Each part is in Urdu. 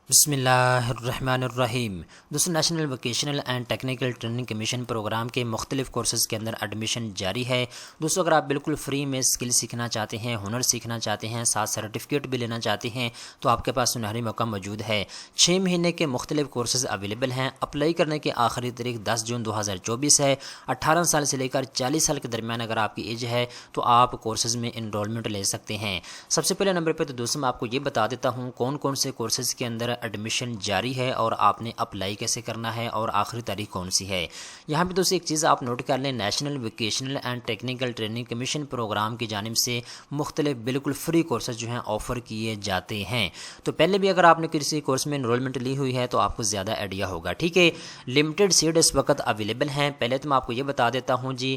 بسم اللہ الرحمن الرحیم۔ دوستو national vocational and technical training commission programme کے مختلف کورسز کے اندر ایڈمیشن جاری ہے۔ دوستو اگر آپ بالکل فری میں اسکل سیکھنا چاہتے ہیں، ہنر سیکھنا چاہتے ہیں، ساتھ سرٹیفکیٹ بھی لینا چاہتے ہیں تو آپ کے پاس سنہری موقع موجود ہے۔ 6 مہینے کے مختلف کورسز اویلیبل ہیں۔ اپلائی کرنے کی آخری تاریخ 10 جون 2024 ہے۔ 18 سال سے لے کر 40 سال کے درمیان اگر آپ کی ایج ہے تو آپ کورسز میں انرولمنٹ لے سکتے ہیں۔ سب سے پہلے نمبر پہ تو دوستو میں آپ کو یہ بتا دیتا ہوں کون کون سے کورسز کے اندر ایڈمیشن جاری ہے اور آپ نے اپلائی کیسے کرنا ہے اور آخری تاریخ کون سی ہے۔ یہاں پہ دوستو ایک چیز آپ نوٹ کر لیں، national vocational and technical training commission programme کی جانب سے مختلف بالکل فری کورسز جو ہیں آفر کیے جاتے ہیں۔ تو پہلے بھی اگر آپ نے کسی کورس میں انرولمنٹ لی ہوئی ہے تو آپ کو زیادہ آئیڈیا ہوگا، ٹھیک ہے۔ لمیٹڈ سیٹ اس وقت اویلیبل ہیں۔ پہلے تو میں آپ کو یہ بتا دیتا ہوں جی،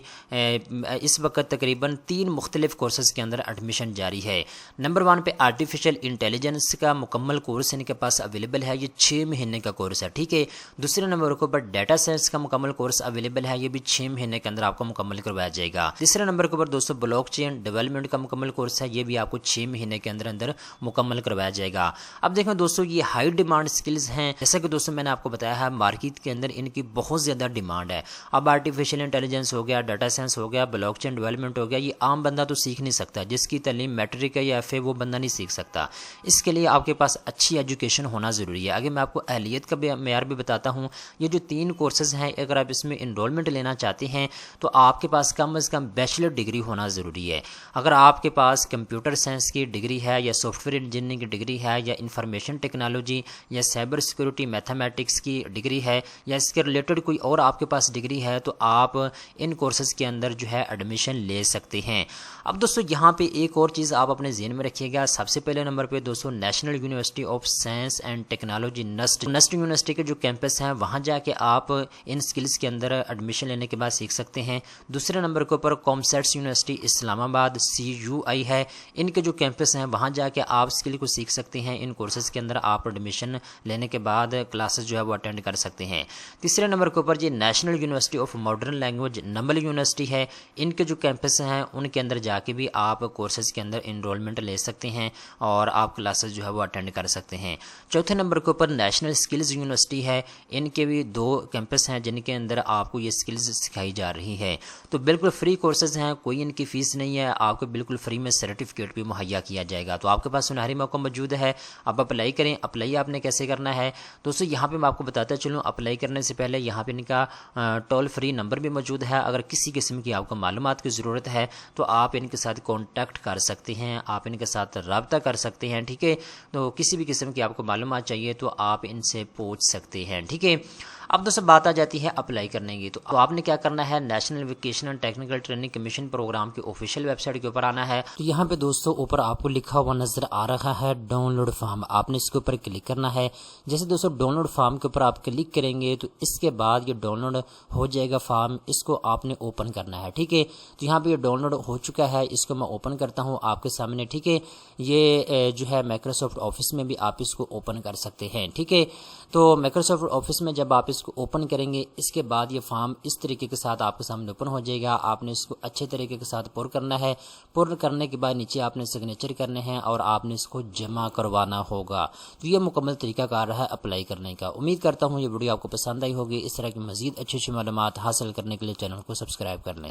اس وقت تقریباً 3 مختلف کورسز کے اندر ایڈمیشن جاری ہے۔ نمبر 1 پہ آرٹیفیشل انٹیلیجنس کا مکمل کورس ان کے پاس اویلیبل ہے، یہ 6 مہینے کا کورس ہے، ٹھیک ہے۔ دوسرے نمبر کے اوپر ڈیٹا سائنس کا مکمل کورس اویلیبل ہے، یہ بھی 6 مہینے کے اندر آپ کو مکمل کروایا جائے گا۔ تیسرے نمبر کے اوپر دوستو بلاک چین ڈیولپمنٹ کا مکمل کورس ہے، یہ بھی آپ کو 6 مہینے کے اندر مکمل کروایا جائے گا۔ اب دیکھیں دوستو، یہ ہائی ڈیمانڈ سکلز ہیں، جیسا کہ دوستو میں نے آپ کو بتایا ہے مارکیٹ کے اندر ان کی بہت زیادہ ڈیمانڈ ہے۔ اب آرٹیفیشل انٹیلیجنس ہو گیا، ڈیٹا سائنس ہو گیا، بلاک چین ڈیولپمنٹ ہو گیا، یہ عام بندہ تو سیکھ نہیں سکتا، جس کی تعلیم میٹرک ہے یا ایف اے وہ بندہ نہیں سیکھ سکتا۔ اس کے لیے آپ کے پاس اچھی ایجوکیشن ہونا ضروری ہے۔ اگر میں آپ کو اہلیت کا معیار بھی بتاتا ہوں، یہ جو 3 کورسز ہیں اگر آپ اس میں انرولمنٹ لینا چاہتے ہیں تو آپ کے پاس کم از کم بیچلر ڈگری ہونا ضروری ہے۔ اگر آپ کے پاس کمپیوٹر سائنس کی ڈگری ہے یا سافٹ ویئر انجینئرنگ کی ڈگری ہے یا انفارمیشن ٹیکنالوجی یا سائبر سیکورٹی میتھمیٹکس کی ڈگری ہے یا اس کے ریلیٹڈ کوئی اور آپ کے پاس ڈگری ہے تو آپ ان کورسز کے اندر جو ہے ایڈمیشن لے سکتے ہیں۔ اب دوستو یہاں پہ ایک اور چیز آپ اپنے ذہن میں رکھیے گا، سب سے پہلے نمبر پہ دوستو national university of science and technology NUST university کے جو کیمپس ہیں وہاں جا کے آپ ان سکلز کے اندر ایڈمیشن لینے کے بعد سیکھ سکتے ہیں۔ دوسرے نمبر کے اوپر کامسیٹس یونیورسٹی اسلام آباد CUI ہے، ان کے جو کیمپس ہیں وہاں جا کے آپ اسکل کو سیکھ سکتے ہیں۔ ان کورسز کے اندر آپ ایڈمیشن لینے کے بعد کلاسز جو ہے وہ اٹینڈ کر سکتے ہیں۔ تیسرے نمبر کے اوپر جی national university of modern language نمبل یونیورسٹی ہے، ان کے جو کیمپس ہیں ان کے اندر جا کے بھی آپ کورسز کے اندر انرولمنٹ لے سکتے ہیں اور آپ کلاسز جو ہے وہ اٹینڈ کر سکتے ہیں۔ چوتھے نمبر کے اوپر نیشنل اسکلز یونیورسٹی ہے، ان کے بھی 2 کیمپس ہیں جن کے اندر آپ کو یہ اسکلز سکھائی جا رہی ہے۔ تو بالکل فری کورسز ہیں، کوئی ان کی فیس نہیں ہے، آپ کو بالکل فری میں سرٹیفکیٹ بھی مہیا کیا جائے گا۔ تو آپ کے پاس سنہری موقع موجود ہے، اب اپلائی کریں۔ اپلائی آپ نے کیسے کرنا ہے دوستو، یہاں پہ میں آپ کو بتاتا چلوں، اپلائی کرنے سے پہلے یہاں پہ ان کا ٹول فری نمبر بھی موجود ہے۔ اگر کسی قسم کی آپ کو معلومات کی ضرورت ہے تو آپ ان کے ساتھ کانٹیکٹ کر سکتے ہیں، آپ ان کے ساتھ رابطہ کر سکتے ہیں، ٹھیک ہے۔ تو کسی بھی قسم کی آپ کو معلومات چاہیے تو آپ ان سے پوچھ سکتے ہیں، ٹھیک ہے۔ اب دوستو بات آ جاتی ہے اپلائی کرنے کی، تو آپ نے کیا کرنا ہے، national vocational technical training commission programme کی آفیشیل ویب سائٹ کے اوپر آنا ہے۔ تو یہاں پہ دوستو اوپر آپ کو لکھا ہوا نظر آ رہا ہے ڈاؤن لوڈ فارم، آپ نے اس کے اوپر کلک کرنا ہے۔ جیسے دوستو ڈاؤن لوڈ فارم کے اوپر آپ کلک کریں گے تو اس کے بعد یہ ڈاؤن لوڈ ہو جائے گا فارم، اس کو آپ نے اوپن کرنا ہے، ٹھیک ہے۔ تو یہاں پہ یہ ڈاؤن لوڈ ہو چکا ہے، اس کو میں اوپن کرتا ہوں آپ کے سامنے، ٹھیک ہے۔ یہ جو ہے مائکروسافٹ آفس میں بھی آپ اس کو اوپن کر سکتے ہیں، ٹھیک ہے۔ تو مائکروسافٹ آفس میں جب آپ اس کو اوپن کریں گے اس کے بعد یہ فارم اس طریقے کے ساتھ آپ کے سامنے اوپن ہو جائے گا۔ آپ نے اس کو اچھے طریقے کے ساتھ پر کرنا ہے، پر کرنے کے بعد نیچے آپ نے سگنیچر کرنے ہیں اور آپ نے اس کو جمع کروانا ہوگا۔ تو یہ مکمل طریقہ کار ہے اپلائی کرنے کا۔ امید کرتا ہوں یہ ویڈیو آپ کو پسند آئی ہوگی۔ اس طرح کی مزید اچھی معلومات حاصل کرنے کے لیے چینل کو سبسکرائب کر لیں۔